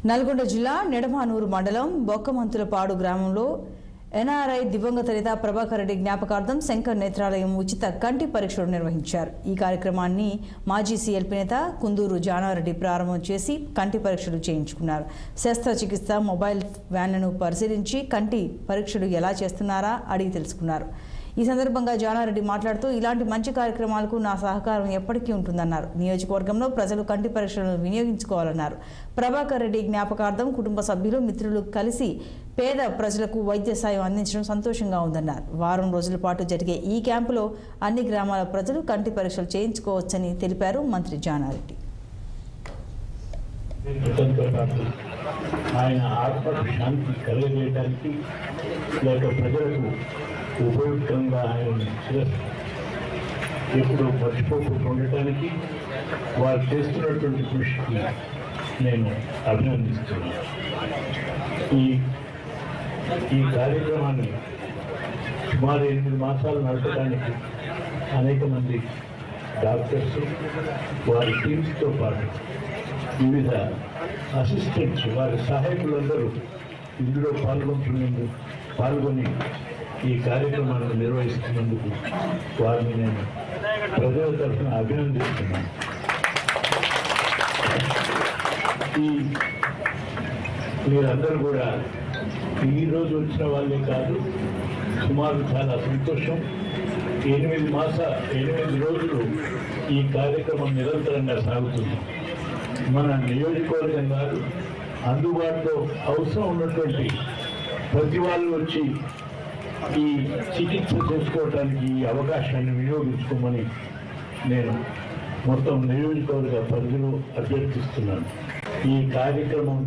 నల్గొండ జిల్లా నెడమానూరు మండలం బొక్కమంతులపాడు గ్రామంలో ఎన్ఆర్ఐ దివంగత నేత ప్రభాకర్ రెడ్డి జ్ఞాపకార్థం శంకర్ నేత్రాలయం ఉచిత కంటి పరీక్షలు నిర్వహించారు. ఈ కార్యక్రమాన్ని మాజీ సీఎల్పీ నేత కుందూరు జానారెడ్డి ప్రారంభం చేసి కంటి పరీక్షలు చేయించుకున్నారు. శస్త్రచికిత్స మొబైల్ వ్యాన్లను పరిశీలించి కంటి పరీక్షలు ఎలా చేస్తున్నారా అడిగి తెలుసుకున్నారు. ఈ సందర్భంగా జానారెడ్డి మాట్లాడుతూ ఇలాంటి మంచి కార్యక్రమాలకు నా సహకారం ఎప్పటికీ ఉంటుందన్నారు. నియోజకవర్గంలో ప్రజలు కంటి పరీక్షలను వినియోగించుకోవాలన్నారు. ప్రభాకర్ రెడ్డి జ్ఞాపకార్థం కుటుంబ సభ్యులు మిత్రులు కలిసి పేద ప్రజలకు వైద్య సాయం అందించడం సంతోషంగా ఉందన్నారు. వారం రోజుల పాటు జరిగే ఈ క్యాంపులో అన్ని గ్రామాల ప్రజలు కంటి పరీక్షలు చేయించుకోవచ్చని తెలిపారు మంత్రి జానారెడ్డి. ఆయన ఆత్మకు శాంతి కలగజేయడానికి లేక ప్రజలకు ఉపయుక్తంగా ఆయన ఎప్పుడు మర్చిపోకుండా ఉండటానికి వారు చేస్తున్నటువంటి కృషికి నేను అభినందిస్తున్నాను. ఈ కార్యక్రమాన్ని సుమారు 8 మాసాలు నడపడానికి అనేక మంది డాక్టర్స్ వారి టీమ్స్తో పాటు వివిధ అసిస్టెంట్స్ వారి సహాయకులందరూ ఇందులో పాల్గొని ఈ కార్యక్రమాన్ని నిర్వహిస్తున్నందుకు వారిని నేను ప్రజల తరఫున అభినందిస్తున్నాను. మీరందరూ కూడా ఈరోజు వచ్చిన వాళ్ళే కాదు, సుమారు చాలా సంతోషం. 8 రోజులు ఈ కార్యక్రమం నిరంతరంగా సాగుతుంది. మన నియోజకవర్గం గారు అందుబాటులో అవసరం ఉన్నటువంటి ప్రతి వాళ్ళు వచ్చి ఈ చికిత్స చేసుకోవడానికి ఈ అవకాశాన్ని వినియోగించుకోమని నేను మొత్తం నియోజకవర్గ పరిధిలో అభ్యర్థిస్తున్నాను. ఈ కార్యక్రమం